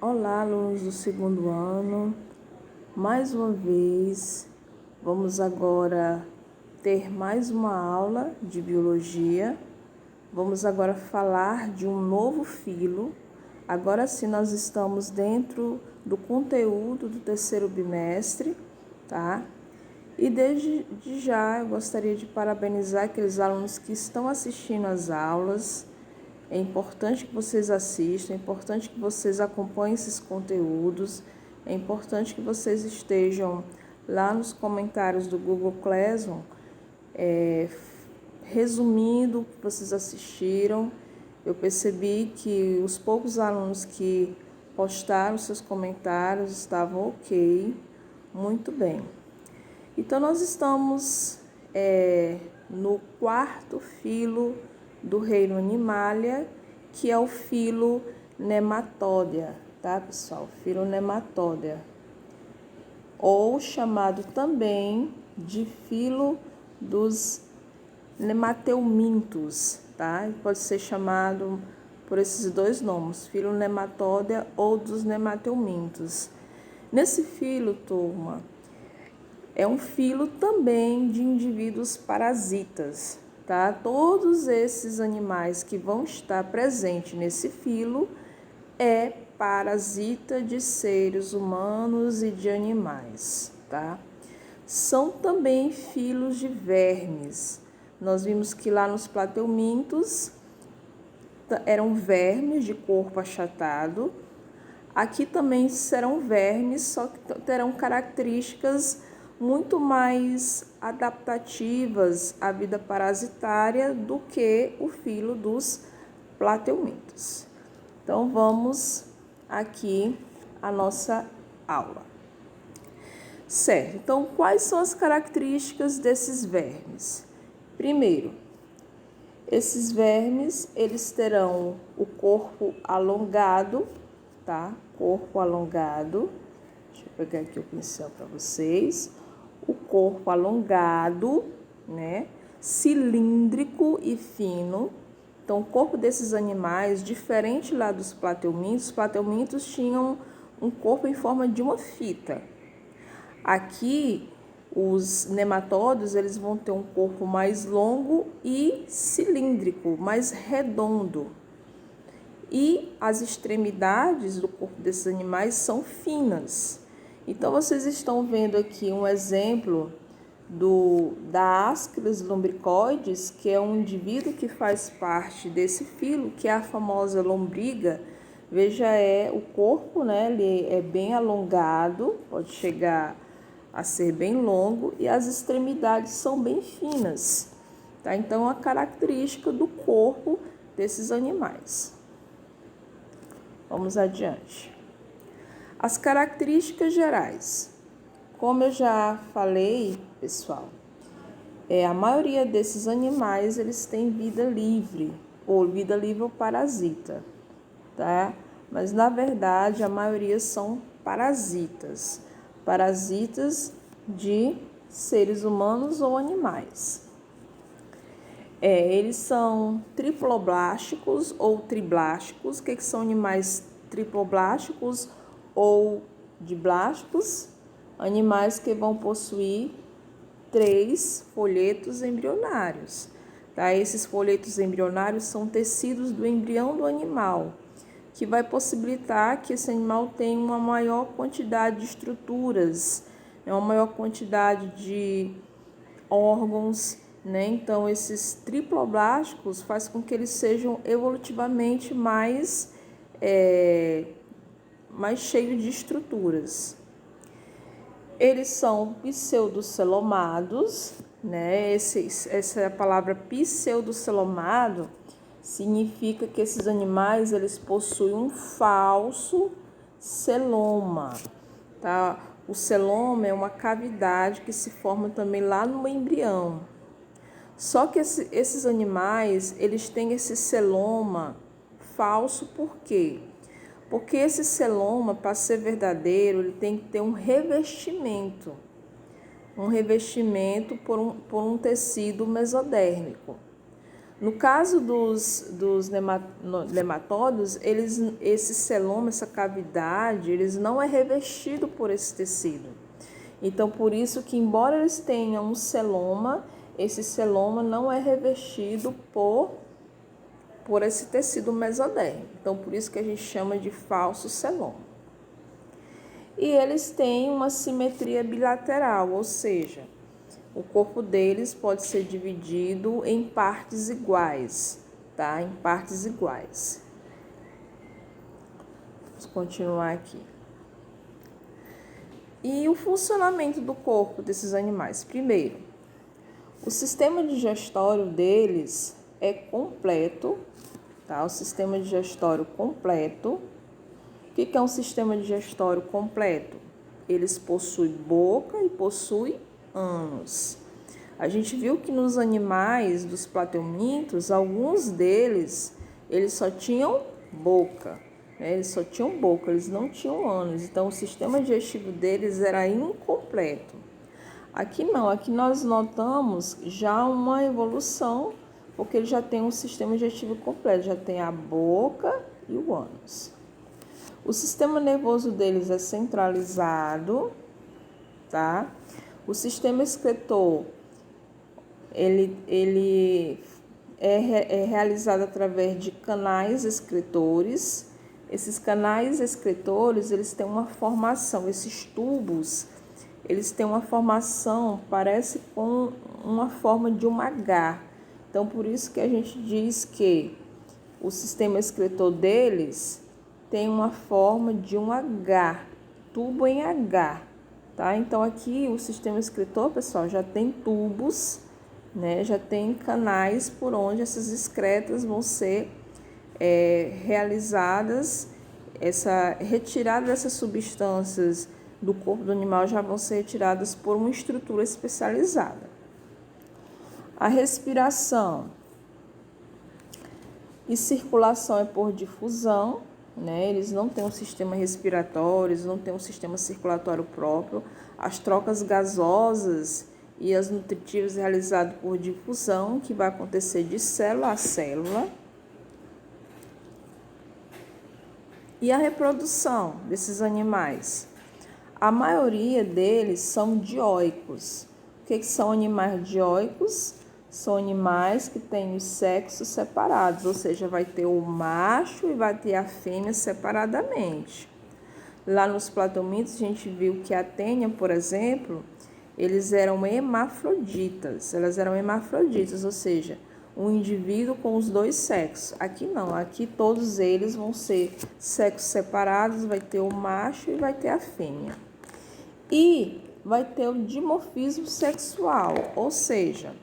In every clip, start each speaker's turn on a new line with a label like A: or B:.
A: Olá, alunos do segundo ano. Mais uma vez, vamos agora ter mais uma aula de biologia. Vamos agora falar de um novo filo. Agora sim, nós estamos dentro do conteúdo do terceiro bimestre, tá? E desde já eu gostaria de parabenizar aqueles alunos que estão assistindo às aulas. É importante que vocês assistam, é importante que vocês acompanhem esses conteúdos, é importante que vocês estejam lá nos comentários do Google Classroom, resumindo o que vocês assistiram. Eu percebi que os poucos alunos que postaram seus comentários estavam ok, muito bem. Então, nós estamos no quarto filo do reino Animalia, que é o filo Nematódia, tá, pessoal? Filo Nematódia, ou chamado também de filo dos Nemateumintos, tá? Pode ser chamado por esses dois nomes, filo Nematódia ou dos Nemateumintos. Nesse filo, turma, é um filo também de indivíduos parasitas, tá? Todos esses animais que vão estar presentes nesse filo é parasita de seres humanos e de animais, tá? São também filos de vermes. Nós vimos que lá nos plateumintos eram vermes de corpo achatado. Aqui também serão vermes, só que terão características muito mais adaptativas à vida parasitária do que o filo dos plateumintos. Então, vamos aqui à nossa aula. Certo, então, quais são as características desses vermes? Primeiro, esses vermes, eles terão o corpo alongado, tá? Corpo alongado. Deixa eu pegar aqui o pincel para vocês. O corpo alongado, né? Cilíndrico e fino. Então, o corpo desses animais, diferente lá dos plateumintos, os plateumintos tinham um corpo em forma de uma fita. Aqui, os nematódios, eles vão ter um corpo mais longo e cilíndrico, mais redondo. E as extremidades do corpo desses animais são finas. Então, vocês estão vendo aqui um exemplo da Ascaris lumbricoides, que é um indivíduo que faz parte desse filo, que é a famosa lombriga. Veja, o corpo, né, ele é bem alongado, pode chegar a ser bem longo, e as extremidades são bem finas, tá? Então, a característica do corpo desses animais. Vamos adiante. As características gerais. Como eu já falei, pessoal, a maioria desses animais, eles têm vida livre ou parasita, tá? Mas, na verdade, a maioria são parasitas. Parasitas de seres humanos ou animais. Eles são triploblásticos ou triblásticos. O que são animais triploblásticos ou diblásticos? Animais que vão possuir 3 folhetos embrionários. Tá? Esses folhetos embrionários são tecidos do embrião do animal, que vai possibilitar que esse animal tenha uma maior quantidade de estruturas, uma maior quantidade de órgãos, né? Então, esses triploblásticos faz com que eles sejam evolutivamente mais cheios de estruturas. Eles são pseudocelomados, né? Essa palavra pseudocelomado significa que esses animais, eles possuem um falso celoma, tá? O celoma é uma cavidade que se forma também lá no embrião. Só que esses animais, eles têm esse celoma falso, por quê? Porque esse celoma, para ser verdadeiro, ele tem que ter um revestimento por um tecido mesodérmico. No caso dos nematódios, esse celoma, essa cavidade, eles não é revestido por esse tecido. Então, por isso que, embora eles tenham um celoma, esse celoma não é revestido por esse tecido mesodérmico. Então, por isso que a gente chama de falso celoma. E eles têm uma simetria bilateral, ou seja, o corpo deles pode ser dividido em partes iguais, tá? Em partes iguais. Vamos continuar aqui. E o funcionamento do corpo desses animais? Primeiro, o sistema digestório deles é completo, tá? O sistema digestório completo. O que é um sistema digestório completo? Eles possuem boca e possuem ânus. A gente viu que nos animais dos plateumintos, alguns deles, eles só tinham boca, né? Eles só tinham boca, eles não tinham ânus. Então, o sistema digestivo deles era incompleto. Aqui não, aqui nós notamos já uma evolução, porque ele já tem um sistema digestivo completo, já tem a boca e o ânus. O sistema nervoso deles é centralizado, tá? O sistema excretor, ele é realizado através de canais excretores. Esses canais excretores, eles têm uma formação, esses tubos, eles têm uma formação, parece com uma forma de um H. Então, por isso que a gente diz que o sistema excretor deles tem uma forma de um H, tubo em H, tá? Então, aqui o sistema excretor, pessoal, já tem tubos, né? Já tem canais por onde essas excretas vão ser realizadas, essa retirada dessas substâncias do corpo do animal já vão ser retiradas por uma estrutura especializada. A respiração e circulação é por difusão, né? Eles não têm um sistema respiratório, eles não têm um sistema circulatório próprio. As trocas gasosas e as nutritivas realizadas por difusão, que vai acontecer de célula a célula. E a reprodução desses animais? A maioria deles são dioicos. O que são animais dioicos? São animais que têm os sexos separados, ou seja, vai ter o macho e vai ter a fêmea separadamente. Lá nos plateumintos a gente viu que a tênia, por exemplo, eles eram hermafroditas. Elas eram hermafroditas, ou seja, um indivíduo com os dois sexos. Aqui não, aqui todos eles vão ser sexos separados, vai ter o macho e vai ter a fêmea. E vai ter o dimorfismo sexual, ou seja,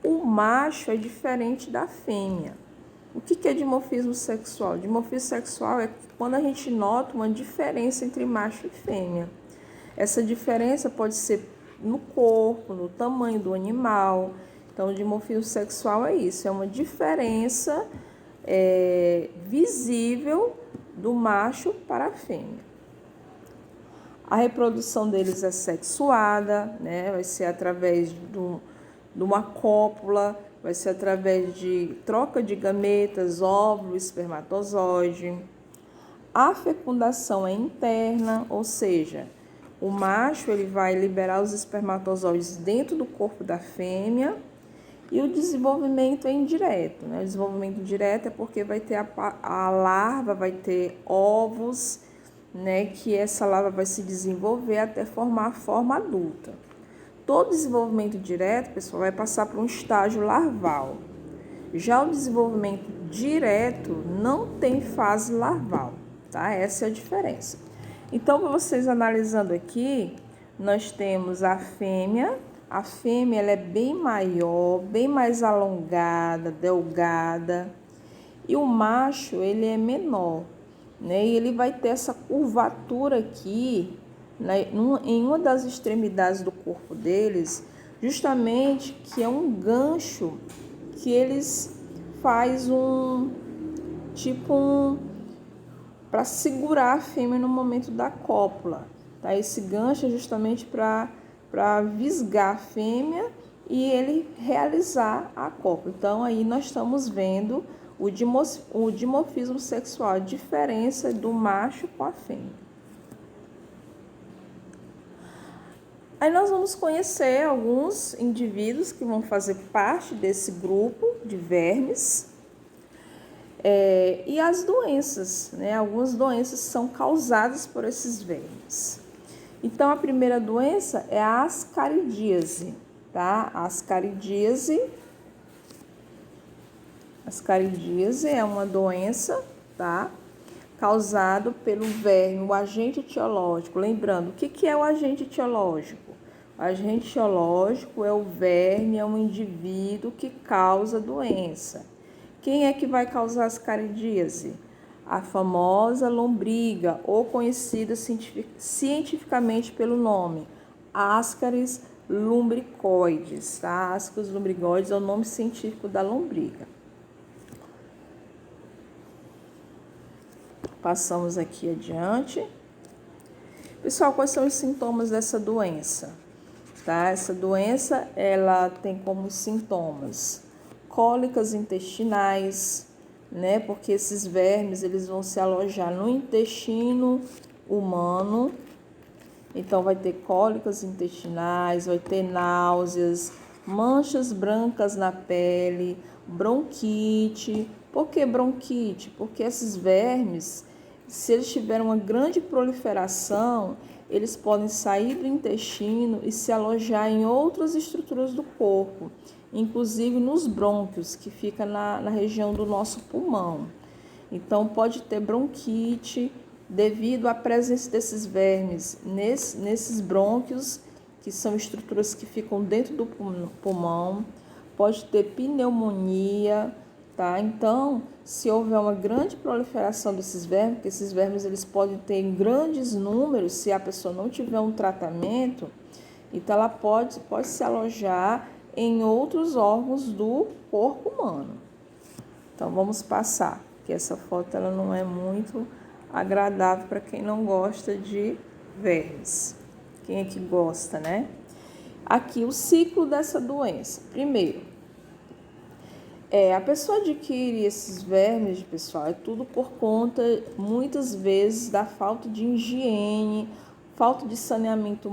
A: o macho é diferente da fêmea. O que é dimorfismo sexual? Dimorfismo sexual é quando a gente nota uma diferença entre macho e fêmea. Essa diferença pode ser no corpo, no tamanho do animal. Então, o dimorfismo sexual é isso, é uma diferença visível do macho para a fêmea. A reprodução deles é sexuada, né? Vai ser através de uma cópula, vai ser através de troca de gametas, óvulo, espermatozoide. A fecundação é interna, ou seja, o macho ele vai liberar os espermatozoides dentro do corpo da fêmea, e o desenvolvimento é indireto, né? O desenvolvimento direto é porque vai ter a larva, vai ter ovos, né? Que essa larva vai se desenvolver até formar a forma adulta. Todo desenvolvimento direto, pessoal, vai passar por um estágio larval. Já o desenvolvimento direto não tem fase larval, tá? Essa é a diferença. Então, para vocês analisando aqui, nós temos a fêmea. A fêmea ela é bem maior, bem mais alongada, delgada. E o macho ele é menor, né? E ele vai ter essa curvatura aqui, né, em uma das extremidades do corpo deles, justamente que é um gancho que eles faz para segurar a fêmea no momento da cópula, tá? Esse gancho é justamente para visgar a fêmea e ele realizar a cópula. Então, aí nós estamos vendo o dimorfismo sexual, a diferença do macho com a fêmea. Aí nós vamos conhecer alguns indivíduos que vão fazer parte desse grupo de vermes e as doenças, né? Algumas doenças são causadas por esses vermes. Então, a primeira doença é a ascaridíase, tá? A ascaridíase é uma doença, tá? Causado pelo verme, o agente etiológico. Lembrando, o que é o agente etiológico? O agente etiológico é o verme, é um indivíduo que causa doença. Quem é que vai causar ascaridíase? A famosa lombriga, ou conhecida cientificamente pelo nome Ascaris lumbricoides, tá? Ascaris lumbricoides é o nome científico da lombriga. Passamos aqui adiante. Pessoal, quais são os sintomas dessa doença? Tá? Essa doença, ela tem como sintomas cólicas intestinais, né? Porque esses vermes, eles vão se alojar no intestino humano. Então, vai ter cólicas intestinais, vai ter náuseas, manchas brancas na pele, bronquite. Por que bronquite? Porque esses vermes, se eles tiverem uma grande proliferação, eles podem sair do intestino e se alojar em outras estruturas do corpo, inclusive nos brônquios, que fica na região do nosso pulmão. Então, pode ter bronquite devido à presença desses vermes nesses brônquios, que são estruturas que ficam dentro do pulmão. Pode ter pneumonia, tá? Então, se houver uma grande proliferação desses vermes, porque esses vermes eles podem ter em grandes números, se a pessoa não tiver um tratamento, então ela pode se alojar em outros órgãos do corpo humano. Então, vamos passar, porque essa foto ela não é muito agradável para quem não gosta de vermes. Quem é que gosta, né? Aqui o ciclo dessa doença. Primeiro, a pessoa adquire esses vermes, pessoal, é tudo por conta, muitas vezes, da falta de higiene, falta de saneamento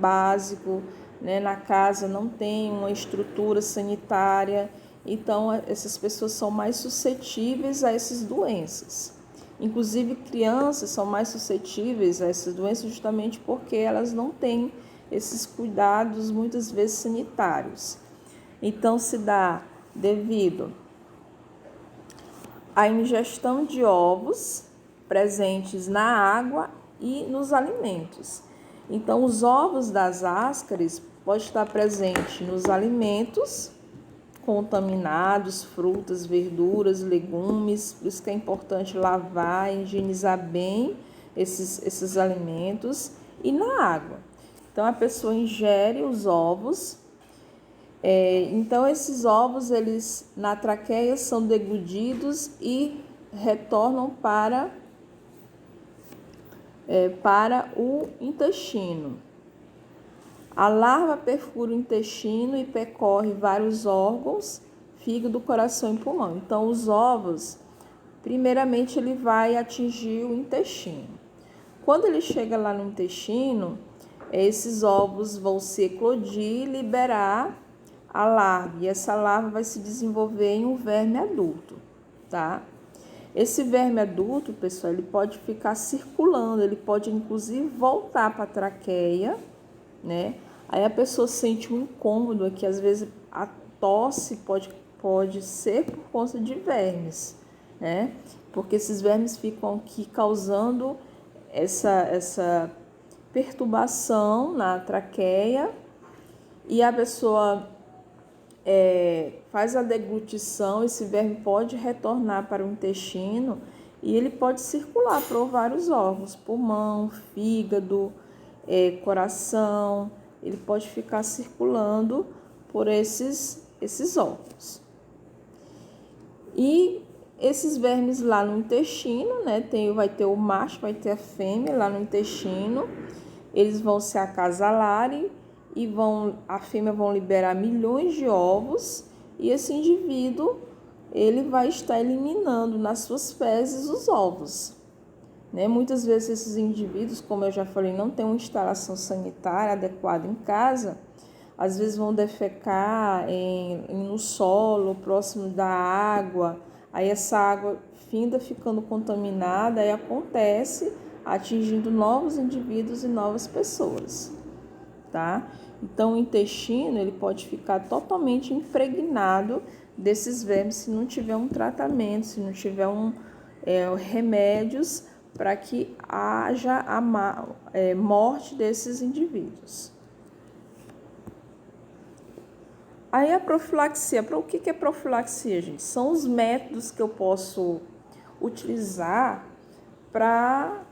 A: básico, né? Na casa não tem uma estrutura sanitária, então essas pessoas são mais suscetíveis a essas doenças. Inclusive, crianças são mais suscetíveis a essas doenças justamente porque elas não têm esses cuidados, muitas vezes, sanitários. Então, se dá devido à ingestão de ovos presentes na água e nos alimentos. Então, os ovos das ascaris podem estar presentes nos alimentos contaminados, frutas, verduras, legumes, por isso que é importante lavar e higienizar bem esses alimentos, e na água. Então, a pessoa ingere os ovos, então esses ovos, eles na traqueia são deglutidos e retornam para o intestino. A larva perfura o intestino e percorre vários órgãos, fígado, coração e pulmão. Então, os ovos, primeiramente, ele vai atingir o intestino. Quando ele chega lá no intestino, esses ovos vão se eclodir e liberar a larva. E essa larva vai se desenvolver em um verme adulto, tá? Esse verme adulto, pessoal, ele pode ficar circulando, ele pode, inclusive, voltar para a traqueia, né? Aí a pessoa sente um incômodo aqui, às vezes a tosse pode ser por conta de vermes, né? Porque esses vermes ficam aqui causando essa perturbação na traqueia e a pessoa faz a deglutição, esse verme pode retornar para o intestino e ele pode circular por vários órgãos, pulmão, fígado, coração. Ele pode ficar circulando por esses órgãos. E esses vermes lá no intestino, né? Vai ter o macho, vai ter a fêmea lá no intestino. Eles vão se acasalarem e a fêmea vão liberar milhões de ovos e esse indivíduo ele vai estar eliminando nas suas fezes os ovos. Né? Muitas vezes esses indivíduos, como eu já falei, não têm uma instalação sanitária adequada em casa, às vezes vão defecar no solo, próximo da água, aí essa água finda ficando contaminada e acontece atingindo novos indivíduos e novas pessoas, tá? Então o intestino ele pode ficar totalmente impregnado desses vermes se não tiver um tratamento, se não tiver remédios para que haja a morte desses indivíduos. Aí a profilaxia, para o que é profilaxia, gente? São os métodos que eu posso utilizar para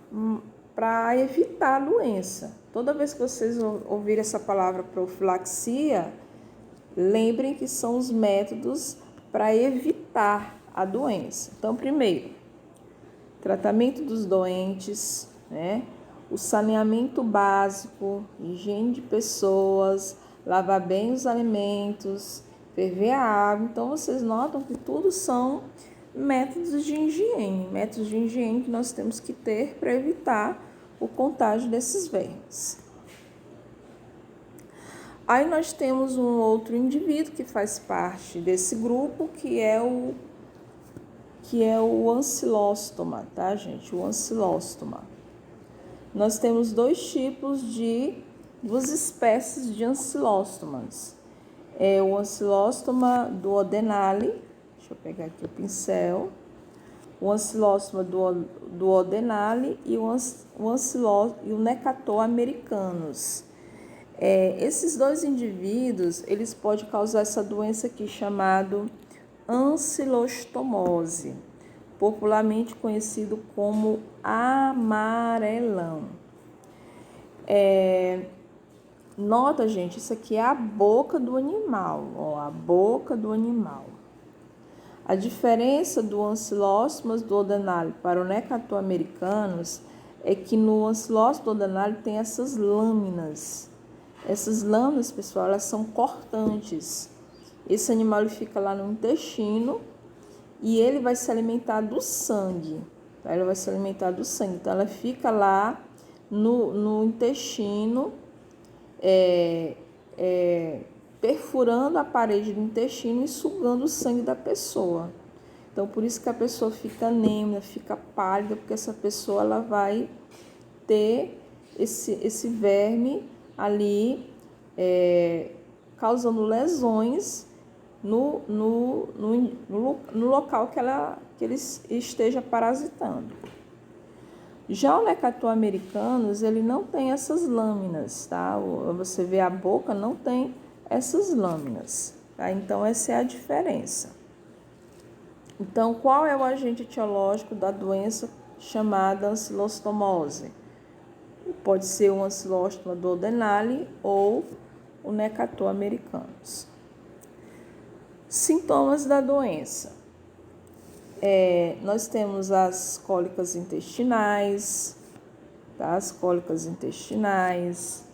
A: evitar a doença. Toda vez que vocês ouvirem essa palavra profilaxia, lembrem que são os métodos para evitar a doença. Então, primeiro, tratamento dos doentes, né? O saneamento básico, higiene de pessoas, lavar bem os alimentos, ferver a água. Então, vocês notam que tudo são métodos de higiene que nós temos que ter para evitar o contágio desses vermes. Aí nós temos um outro indivíduo que faz parte desse grupo, que é o ancilóstoma, tá, gente? O ancilóstoma. Nós temos duas espécies de ancilóstomas. É o ancilóstoma duodenale, deixa eu pegar aqui o pincel, o ancilóstoma duodenale e o Necator americanus. Esses dois indivíduos, eles podem causar essa doença aqui chamada ancilostomose, popularmente conhecido como amarelão. Nota, gente, isso aqui é a boca do animal, ó, a boca do animal. A diferença do ancilóstoma duodenale para o Necator americanus é que no ancilóstoma duodenale tem essas lâminas. Essas lâminas, pessoal, elas são cortantes. Esse animal ele fica lá no intestino e ele vai se alimentar do sangue. Tá? Ele vai se alimentar do sangue. Então, ela fica lá no intestino, perfurando a parede do intestino e sugando o sangue da pessoa. Então, por isso que a pessoa fica anêmica, fica pálida, porque essa pessoa ela vai ter esse verme ali causando lesões no local que ele esteja parasitando. Já o Necator americanus, ele não tem essas lâminas, tá? Você vê a boca, não tem essas lâminas, tá? Então, essa é a diferença. Então, qual é o agente etiológico da doença chamada ancilostomose? Pode ser o ancilóstoma duodenale ou o Necator americanus. Sintomas da doença. Nós temos as cólicas intestinais, tá? As cólicas intestinais,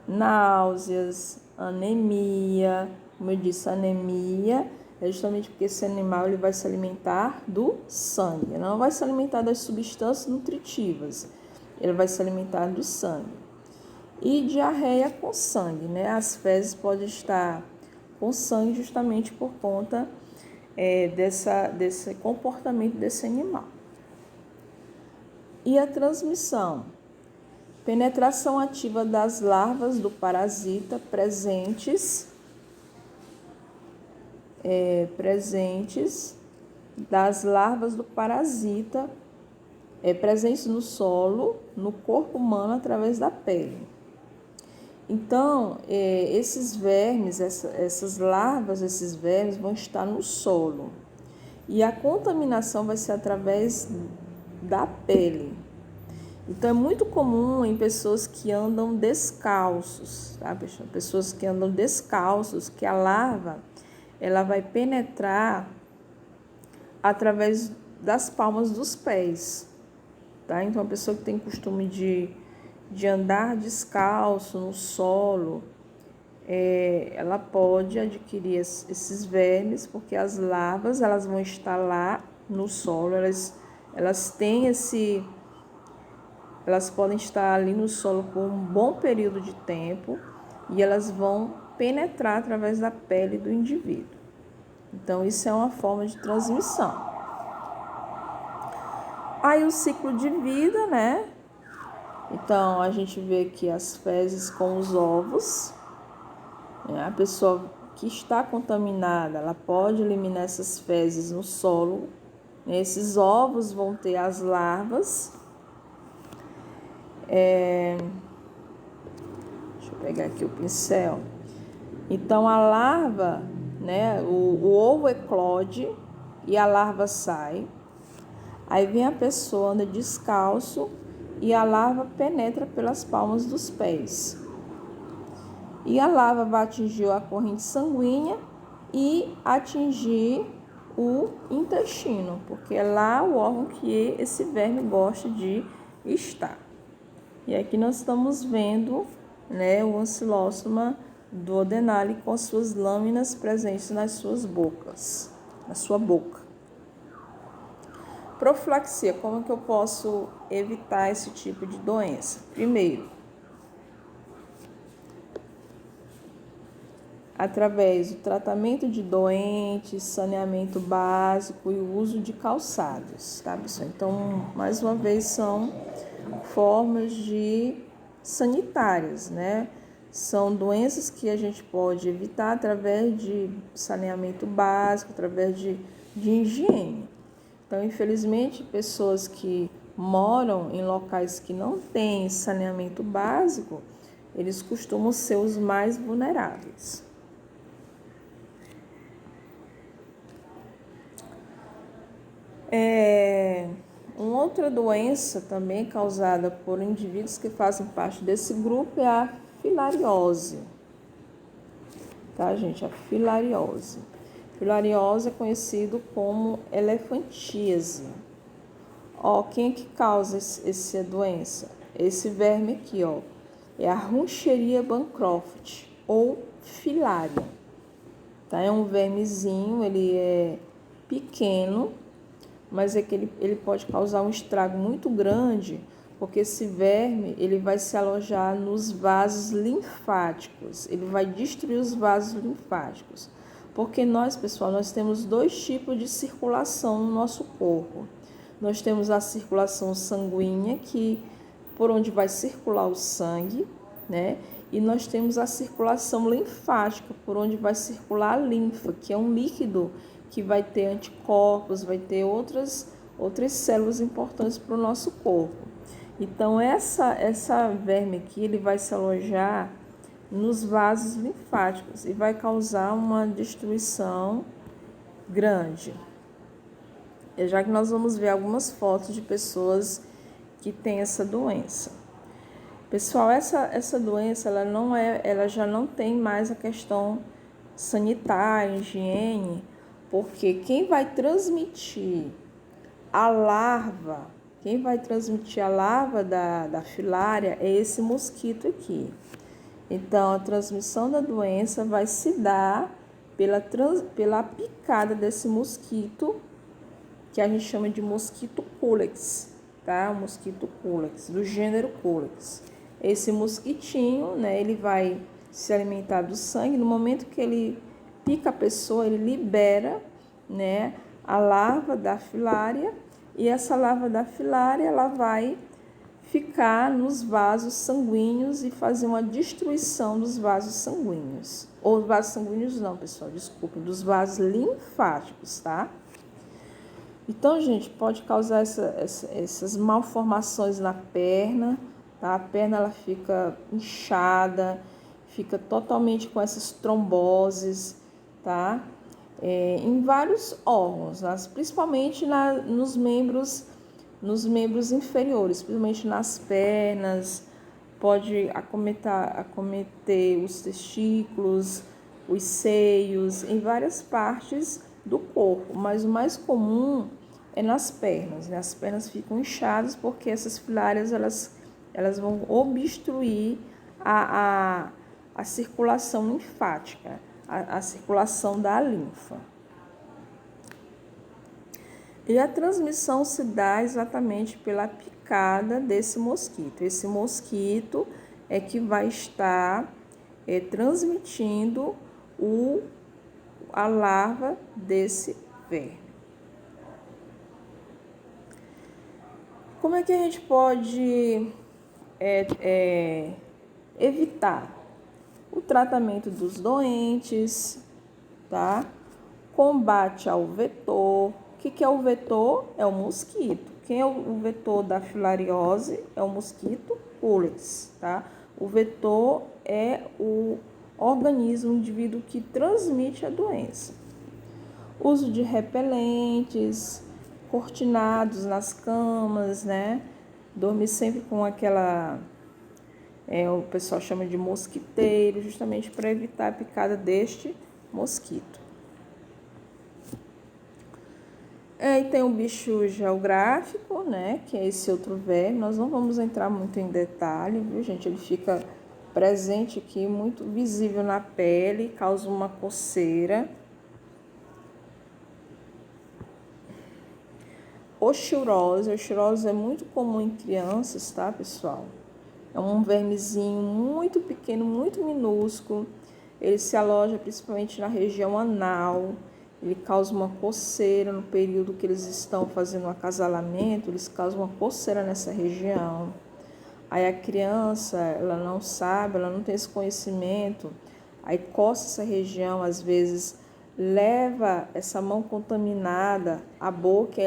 A: náuseas, anemia. Como eu disse, anemia é justamente porque esse animal ele vai se alimentar do sangue, ele não vai se alimentar das substâncias nutritivas, ele vai se alimentar do sangue. E diarreia com sangue, né? As fezes podem estar com sangue justamente por conta desse comportamento desse animal. E a transmissão? Penetração ativa das larvas do parasita presentes das larvas do parasita presentes no solo, no corpo humano, através da pele. Então, esses vermes, essas larvas, esses vermes vão estar no solo. E a contaminação vai ser através da pele. Então, é muito comum em pessoas que andam descalços, tá? Pessoas que andam descalços, que a larva ela vai penetrar através das palmas dos pés, tá? Então, a pessoa que tem costume de andar descalço no solo, ela pode adquirir esses vermes, porque as larvas elas vão estar lá no solo, elas têm elas podem estar ali no solo por um bom período de tempo e elas vão penetrar através da pele do indivíduo. Então, isso é uma forma de transmissão. Aí, o ciclo de vida, né? Então, a gente vê aqui as fezes com os ovos. A pessoa que está contaminada, ela pode eliminar essas fezes no solo. Esses ovos vão ter as larvas. Deixa eu pegar aqui o pincel. Então, a larva, né, o ovo eclode e a larva sai. Aí vem a pessoa, anda descalço e a larva penetra pelas palmas dos pés. E a larva vai atingir a corrente sanguínea e atingir o intestino, porque é lá o órgão que esse verme gosta de estar. E aqui nós estamos vendo, né, o Ancylostoma duodenale com suas lâminas presentes nas suas bocas, na sua boca. Profilaxia, como que eu posso evitar esse tipo de doença? Primeiro, através do tratamento de doentes, saneamento básico e o uso de calçados, tá, pessoal? Então, mais uma vez, são formas sanitárias, né? São doenças que a gente pode evitar através de saneamento básico, através de higiene. Então, infelizmente, pessoas que moram em locais que não têm saneamento básico, eles costumam ser os mais vulneráveis. Uma outra doença também causada por indivíduos que fazem parte desse grupo é a filariose. Tá, gente? A filariose. Filariose é conhecido como elefantíase. Ó, quem é que causa essa doença? Esse verme aqui, ó, é a Runcheria bancroft ou filária. Tá? É um vermezinho, ele é pequeno, mas é que ele pode causar um estrago muito grande, porque esse verme ele vai se alojar nos vasos linfáticos, ele vai destruir os vasos linfáticos. Porque nós, pessoal, nós temos dois tipos de circulação no nosso corpo. Nós temos a circulação sanguínea, que por onde vai circular o sangue, né? E nós temos a circulação linfática, por onde vai circular a linfa, que é um líquido que vai ter anticorpos, vai ter outras células importantes para o nosso corpo. Então, essa verme aqui, ele vai se alojar nos vasos linfáticos e vai causar uma destruição grande. Já que nós vamos ver algumas fotos de pessoas que têm essa doença. Pessoal, essa doença ela já não tem mais a questão sanitária, higiene, porque quem vai transmitir a larva da filária é esse mosquito aqui. Então, a transmissão da doença vai se dar pela picada desse mosquito, que a gente chama de mosquito culex, tá? O mosquito culex, do gênero culex. Esse mosquitinho, né, ele vai se alimentar do sangue. No momento que ele pica a pessoa, ele libera, né, a larva da filária, e essa larva da filária, ela vai ficar nos vasos sanguíneos e fazer uma destruição dos vasos sanguíneos. Ou vasos sanguíneos não, pessoal, desculpem, dos vasos linfáticos, tá? Então, gente, pode causar essas malformações na perna, tá? A perna, ela fica inchada, fica totalmente com essas tromboses, tá? Em vários órgãos, principalmente nos membros inferiores, principalmente nas pernas, pode acometer os testículos, os seios, em várias partes do corpo, mas o mais comum é nas pernas, né? As pernas ficam inchadas porque essas filárias elas vão obstruir a circulação linfática, a circulação da linfa. E a transmissão se dá exatamente pela picada desse mosquito. Esse mosquito é que vai estar transmitindo a larva desse verme. Como é que a gente pode evitar? O tratamento dos doentes, tá? Combate ao vetor. O que é o vetor? É o mosquito. Quem é o vetor da filariose? É o mosquito Culex, tá? O vetor é o organismo, o indivíduo que transmite a doença. Uso de repelentes, cortinados nas camas, né? Dormir sempre com aquela, o pessoal chama de mosquiteiro, justamente para evitar a picada deste mosquito. E tem o bicho geográfico, né? Que é esse outro verme. Nós não vamos entrar muito em detalhe, viu, gente? Ele fica presente aqui, muito visível na pele, causa uma coceira. Oxirose. Oxirose é muito comum em crianças, tá, pessoal? É um vermezinho muito pequeno, muito minúsculo. Ele se aloja principalmente na região anal. Ele causa uma coceira no período que eles estão fazendo um acasalamento. Eles causam uma coceira nessa região. Aí a criança, ela não sabe, ela não tem esse conhecimento. Aí coça essa região, às vezes leva essa mão contaminada à boca e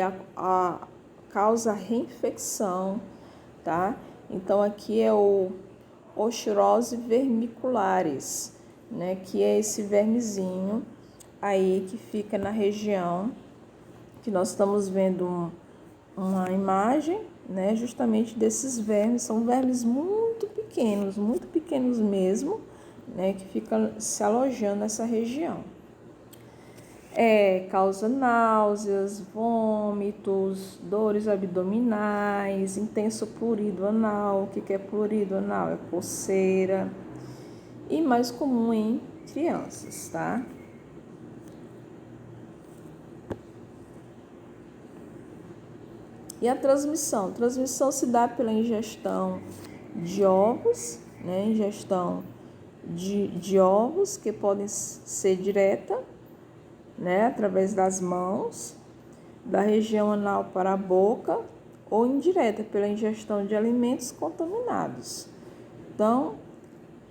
A: causa reinfecção, tá? Então aqui é o Oxirose vermicularis, né? Que é esse vermezinho aí que fica na região que nós estamos vendo uma imagem, né? Justamente desses vermes, são vermes muito pequenos mesmo, né? Que ficam se alojando nessa região. Causa náuseas, vômitos, dores abdominais, intenso prurido anal. O que é prurido anal? É coceira. E mais comum em crianças, tá? E a transmissão? A transmissão se dá pela ingestão de ovos, né? Ingestão de ovos que podem ser direta, né, através das mãos, da região anal para a boca, ou indireta, pela ingestão de alimentos contaminados. Então,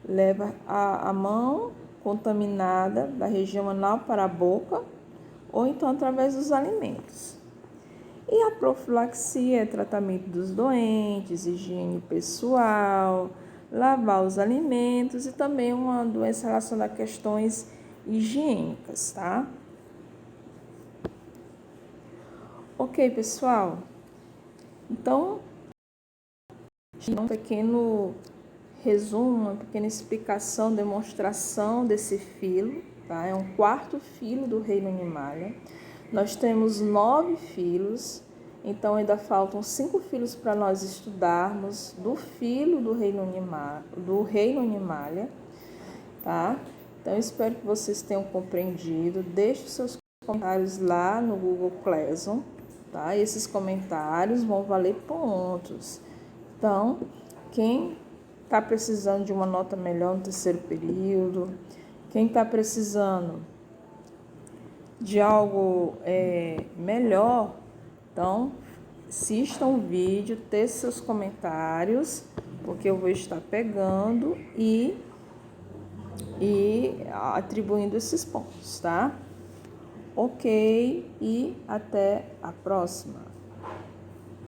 A: leva a mão contaminada da região anal para a boca, ou então através dos alimentos. E a profilaxia é tratamento dos doentes, higiene pessoal, lavar os alimentos e também uma doença relacionada a questões higiênicas, tá? Ok, pessoal, então, um pequeno resumo, uma pequena explicação, demonstração desse filo, tá? É um quarto filo do reino Animalia. Nós temos 9 filos, então ainda faltam 5 filos para nós estudarmos do filo do reino Animalia, tá? Então, espero que vocês tenham compreendido. Deixe os seus comentários lá no Google Classroom. Tá? E esses comentários vão valer pontos. Então, quem está precisando de uma nota melhor no terceiro período, quem está precisando de algo melhor, então, assistam o vídeo, teça seus comentários, porque eu vou estar pegando e atribuindo esses pontos, tá? Ok, e até a próxima.